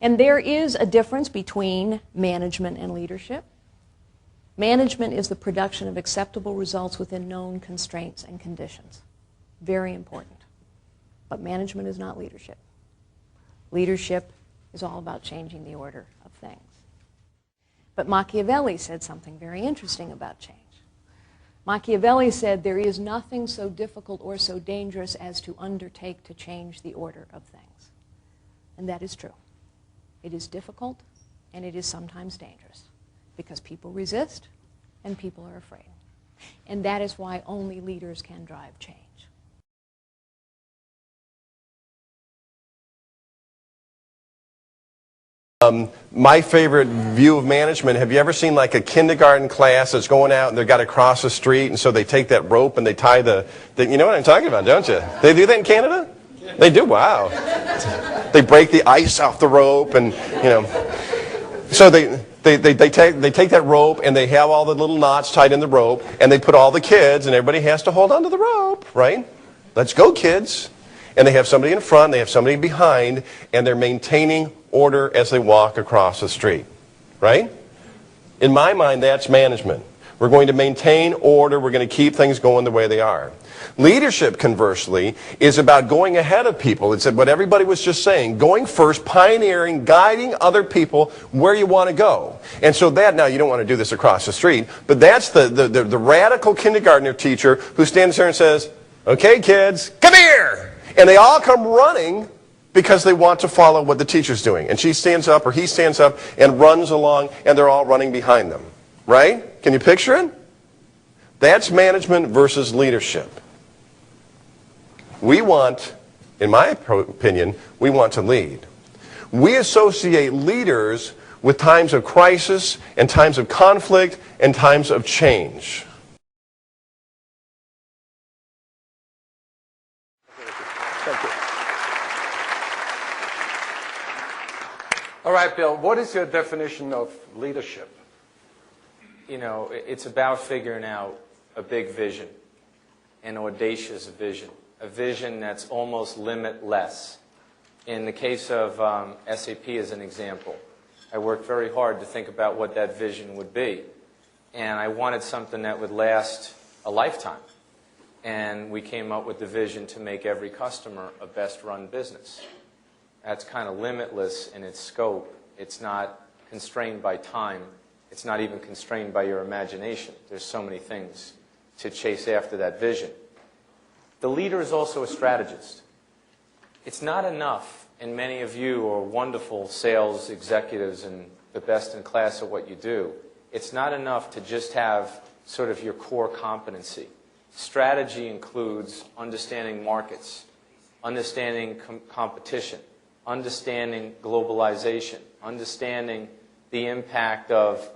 And there is a difference between management and leadership. Management is the production of acceptable results within known constraints and conditions. Very important. But management is not leadership. Leadership is all about changing the order of things. But Machiavelli said something very interesting about change. Machiavelli said, there is nothing so difficult or so dangerous as to undertake to change the order of things. And that is true. It is difficult, and it is sometimes dangerous, because people resist, and people are afraid. And that is why only leaders can drive change. My favorite view of management, have you ever seen like a kindergarten class that's going out and they've got to cross the street, and so they take that rope and they tie the you know what I'm talking about, don't you? They do that in Canada? They do, wow. They break the ice off the rope, and you know. So they take that rope and they have all the little knots tied in the rope, and they put all the kids, and everybody has to hold onto the rope, right? Let's go, kids. And they have somebody in front, they have somebody behind, and they're maintaining order as they walk across the street, right? In my mind, that's management. We're going to maintain order, we're going to keep things going the way they are. Leadership, conversely, is about going ahead of people. It's what everybody was just saying, going first, pioneering, guiding other people where you want to go. And so that, now you don't want to do this across the street, but that's the radical kindergartner teacher who stands there and says, okay kids, come here! And they all come running because they want to follow what the teacher's doing. And she stands up, or he stands up, and runs along, and they're all running behind them. Right? Can you picture it? That's management versus leadership. We want, in my opinion, we want to lead. We associate leaders with times of crisis, and times of conflict, and times of change. Thank you. All right, Bill, what is your definition of leadership? You know, it's about figuring out a big vision, an audacious vision, a vision that's almost limitless. In the case of SAP as an example, I worked very hard to think about what that vision would be. And I wanted something that would last a lifetime. And we came up with the vision to make every customer a best-run business. That's kind of limitless in its scope. It's not constrained by time. It's not even constrained by your imagination. There's so many things to chase after that vision. The leader is also a strategist. It's not enough, and many of you are wonderful sales executives and the best in class at what you do. It's not enough to just have sort of your core competency. Strategy includes understanding markets, understanding competition, understanding globalization, understanding the impact of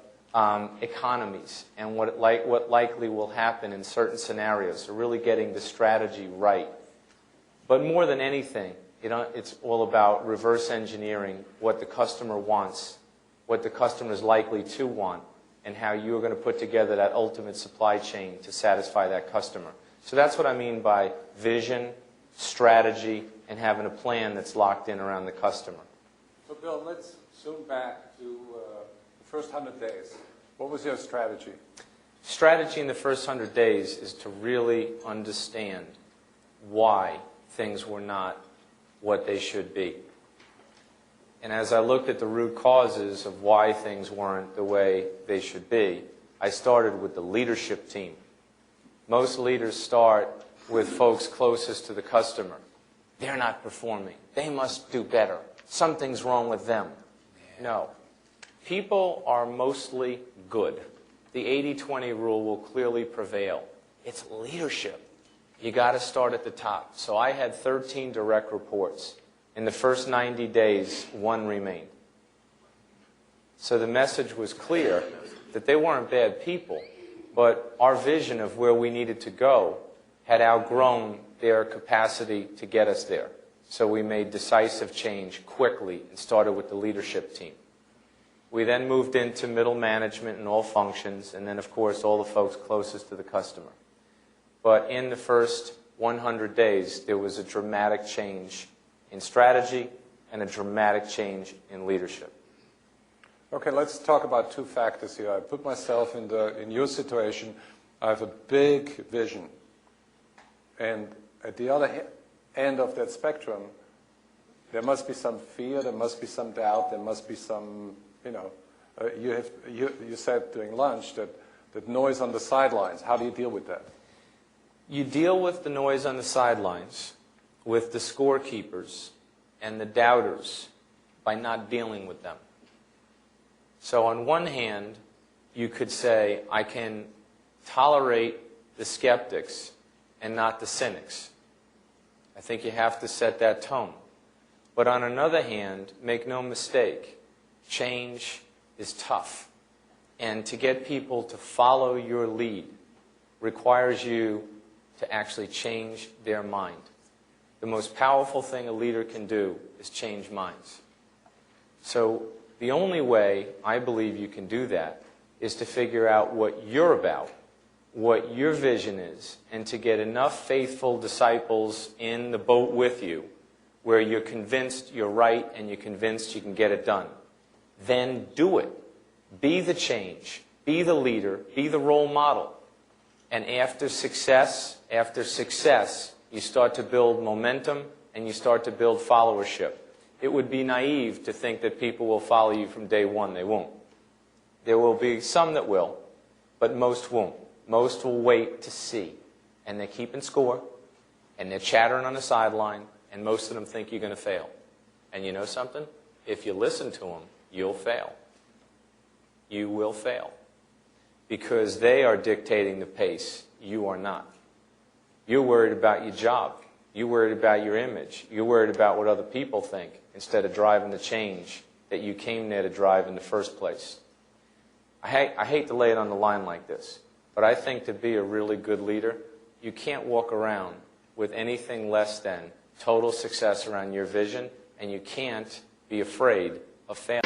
economies and what likely will happen in certain scenarios. So really getting the strategy right. But more than anything, it's all about reverse engineering what the customer wants, what the customer is likely to want, and how you're going to put together that ultimate supply chain to satisfy that customer. So that's what I mean by vision, strategy, and having a plan that's locked in around the customer. So Bill, let's zoom back to the first 100 days. What was your strategy? Strategy in the first 100 days is to really understand why things were not what they should be. And as I looked at the root causes of why things weren't the way they should be, I started with the leadership team. Most leaders start with folks closest to the customer. They're not performing. They must do better. Something's wrong with them. No. People are mostly good. The 80-20 rule will clearly prevail. It's leadership. You got to start at the top. So I had 13 direct reports. In the first 90 days, 1 remained. So the message was clear that they weren't bad people, but our vision of where we needed to go had outgrown their capacity to get us there. So we made decisive change quickly and started with the leadership team. We then moved into middle management and all functions, and then, of course, all the folks closest to the customer. But in the first 100 days, there was a dramatic change in strategy, and a dramatic change in leadership. Okay, let's talk about two factors here. I put myself in your situation. I have a big vision. And at the other end of that spectrum, there must be some fear, there must be some doubt, there must be some, you said during lunch that noise on the sidelines. How do you deal with that? You deal with the noise on the sidelines, with the scorekeepers and the doubters, by not dealing with them. So on one hand, you could say, I can tolerate the skeptics and not the cynics. I think you have to set that tone. But on another hand, make no mistake, change is tough. And to get people to follow your lead requires you to actually change their mind. The most powerful thing a leader can do is change minds. So the only way I believe you can do that is to figure out what you're about, what your vision is, and to get enough faithful disciples in the boat with you where you're convinced you're right and you're convinced you can get it done. Then do it. Be the change. Be the leader. Be the role model. And after success, you start to build momentum and you start to build followership. It would be naive to think that people will follow you from day one. They won't. There will be some that will, but most won't. Most will wait to see. And they're keeping score, and they're chattering on the sideline, and most of them think you're going to fail. And you know something? If you listen to them, you'll fail. You will fail. Because they are dictating the pace. You are not. You're worried about your job. You're worried about your image. You're worried about what other people think instead of driving the change that you came there to drive in the first place. I hate to lay it on the line like this, but I think to be a really good leader, you can't walk around with anything less than total success around your vision, and you can't be afraid of failing.